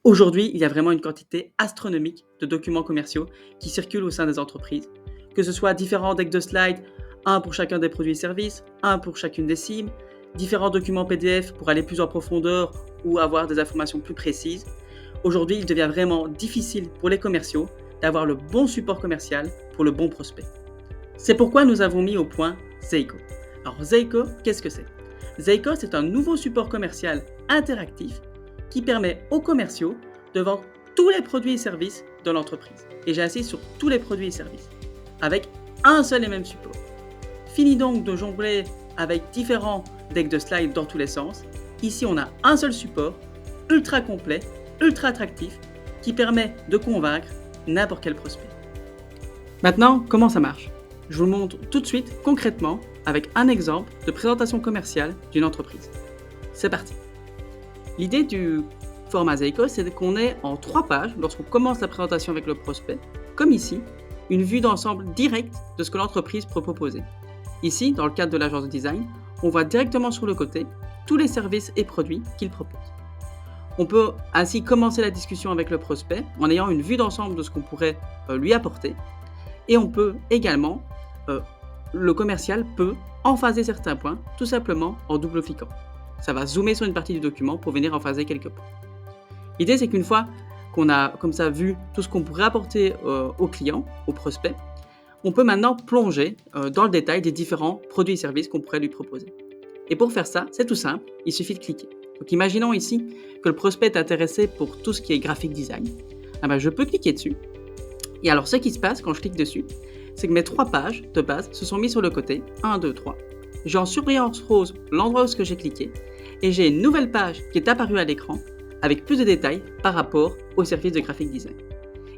Aujourd'hui, il y a vraiment une quantité astronomique de documents commerciaux qui circulent au sein des entreprises, que ce soit différents decks de slides, un pour chacun des produits et services, un pour chacune des cibles, différents documents PDF pour aller plus en profondeur ou avoir des informations plus précises. Aujourd'hui, il devient vraiment difficile pour les commerciaux d'avoir le bon support commercial pour le bon prospect. C'est pourquoi nous avons mis au point Zeiko. Alors Zeiko, qu'est-ce que c'est? Zeiko, c'est un nouveau support commercial interactif qui permet aux commerciaux de vendre tous les produits et services de l'entreprise. Et j'insiste sur tous les produits et services, avec un seul et même support. Fini donc de jongler avec différents decks de slides dans tous les sens. Ici, on a un seul support, ultra complet, ultra attractif, qui permet de convaincre n'importe quel prospect. Maintenant, comment ça marche? Je vous le montre tout de suite, concrètement, avec un exemple de présentation commerciale d'une entreprise. C'est parti. L'idée du format Zeiko, c'est qu'on ait en 3 pages, lorsqu'on commence la présentation avec le prospect, comme ici, une vue d'ensemble directe de ce que l'entreprise peut proposer. Ici, dans le cadre de l'agence de design, on voit directement sur le côté tous les services et produits qu'il propose. On peut ainsi commencer la discussion avec le prospect en ayant une vue d'ensemble de ce qu'on pourrait lui apporter. Et on peut également, le commercial peut emphaser certains points, tout simplement en double-cliquant. Ça va zoomer sur une partie du document pour venir emphaser quelques points. L'idée, c'est qu'une fois qu'on a comme ça vu tout ce qu'on pourrait apporter au client, au prospect, on peut maintenant plonger dans le détail des différents produits et services qu'on pourrait lui proposer. Et pour faire ça, c'est tout simple, il suffit de cliquer. Donc imaginons ici que le prospect est intéressé pour tout ce qui est graphic design. Je peux cliquer dessus. Et alors ce qui se passe quand je clique dessus, c'est que mes 3 pages de base se sont mises sur le côté, 1, 2, 3. J'ai en surbrillance rose l'endroit où j'ai cliqué, et j'ai une nouvelle page qui est apparue à l'écran avec plus de détails par rapport au service de graphic design.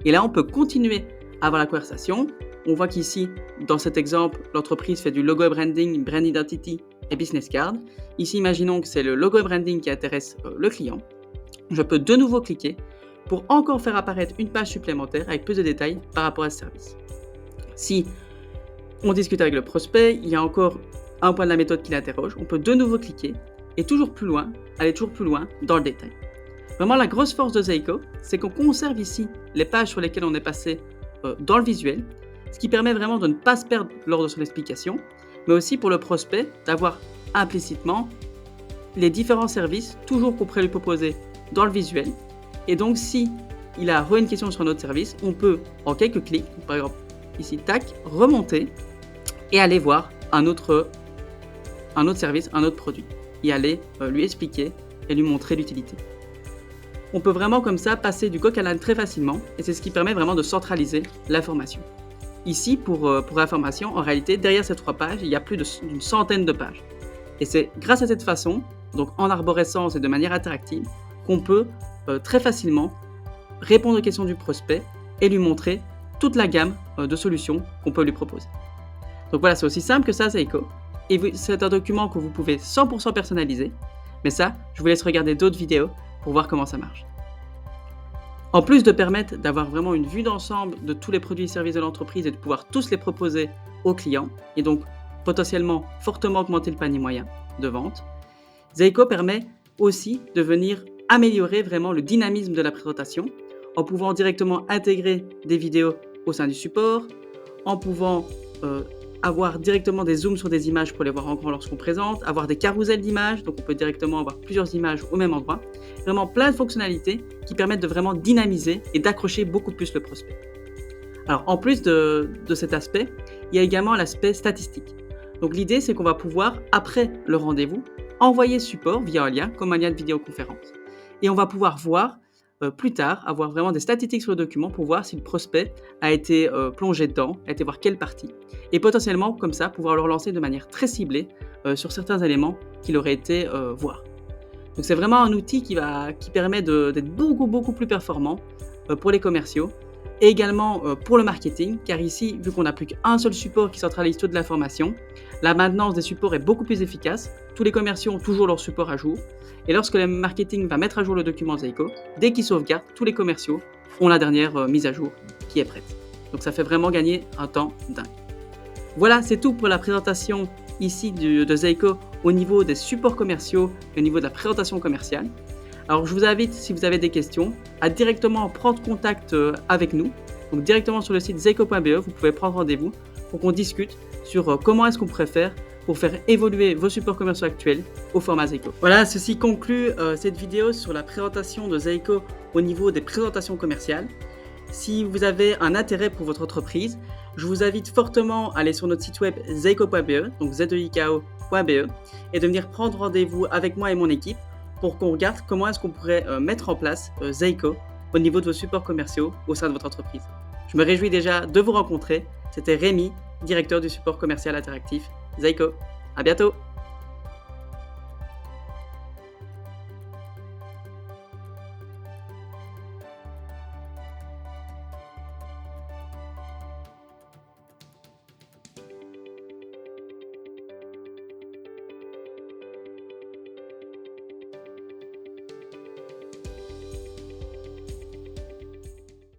Et là, on peut continuer à avoir la conversation. On voit qu'ici, dans cet exemple, l'entreprise fait du logo et branding, brand identity et business card. Ici, imaginons que c'est le logo et branding qui intéresse le client. Je peux de nouveau cliquer pour encore faire apparaître une page supplémentaire avec plus de détails par rapport à ce service. Si on discute avec le prospect, il y a encore un point de la méthode qui l'interroge, on peut de nouveau cliquer et aller toujours plus loin dans le détail. Vraiment, la grosse force de Zeiko, c'est qu'on conserve ici les pages sur lesquelles on est passé dans le visuel, ce qui permet vraiment de ne pas se perdre lors de son explication, mais aussi pour le prospect d'avoir implicitement les différents services toujours qu'on pourrait lui proposer dans le visuel. Et donc, si il a une question sur un autre service, on peut, en quelques clics, par exemple ici, tac, remonter et aller voir un autre service, un autre produit, et aller lui expliquer et lui montrer l'utilité. On peut vraiment comme ça passer du coq à l'âne très facilement, et c'est ce qui permet vraiment de centraliser l'information. Ici, pour information, en réalité, derrière ces 3 pages, il y a plus d'une centaine de pages. Et c'est grâce à cette façon, donc en arborescence et de manière interactive, qu'on peut très facilement répondre aux questions du prospect et lui montrer toute la gamme de solutions qu'on peut lui proposer. Donc voilà, c'est aussi simple que ça, Zeiko. Et c'est un document que vous pouvez 100% personnaliser. Mais ça, je vous laisse regarder d'autres vidéos pour voir comment ça marche. En plus de permettre d'avoir vraiment une vue d'ensemble de tous les produits et services de l'entreprise et de pouvoir tous les proposer aux clients, et donc potentiellement fortement augmenter le panier moyen de vente, Zeiko permet aussi de venir améliorer vraiment le dynamisme de la présentation en pouvant directement intégrer des vidéos au sein du support, en pouvant avoir directement des zooms sur des images pour les voir en grand lorsqu'on présente, avoir des carousels d'images, donc on peut directement avoir plusieurs images au même endroit. Vraiment plein de fonctionnalités qui permettent de vraiment dynamiser et d'accrocher beaucoup plus le prospect. Alors en plus de cet aspect, il y a également l'aspect statistique. Donc l'idée, c'est qu'on va pouvoir, après le rendez-vous, envoyer ce support via un lien, comme un lien de vidéoconférence. Et on va pouvoir voir plus tard, avoir vraiment des statistiques sur le document pour voir si le prospect a été plongé dedans, a été voir quelle partie. Et potentiellement, comme ça, pouvoir le relancer de manière très ciblée sur certains éléments qu'il aurait été voir. Donc c'est vraiment un outil qui permet d'être beaucoup plus performant pour les commerciaux et également pour le marketing, car ici, vu qu'on n'a plus qu'un seul support qui centralise toute l'information, la maintenance des supports est beaucoup plus efficace. Tous les commerciaux ont toujours leur support à jour. Et lorsque le marketing va mettre à jour le document Zeiko, dès qu'il sauvegarde, tous les commerciaux ont la dernière mise à jour qui est prête. Donc ça fait vraiment gagner un temps dingue. Voilà, c'est tout pour la présentation ici de Zeiko au niveau des supports commerciaux et au niveau de la présentation commerciale. Alors je vous invite, si vous avez des questions, à directement prendre contact avec nous. Donc directement sur le site zeico.be, vous pouvez prendre rendez-vous pour qu'on discute sur comment est-ce qu'on pourrait faire pour faire évoluer vos supports commerciaux actuels au format Zeico. Voilà, ceci conclut cette vidéo sur la présentation de Zeico au niveau des présentations commerciales. Si vous avez un intérêt pour votre entreprise, je vous invite fortement à aller sur notre site web zeico.be, donc zeiko.be, et de venir prendre rendez-vous avec moi et mon équipe pour qu'on regarde comment est-ce qu'on pourrait mettre en place Zeico au niveau de vos supports commerciaux au sein de votre entreprise. Je me réjouis déjà de vous rencontrer. C'était Rémi, directeur du support commercial interactif Zeico. À bientôt!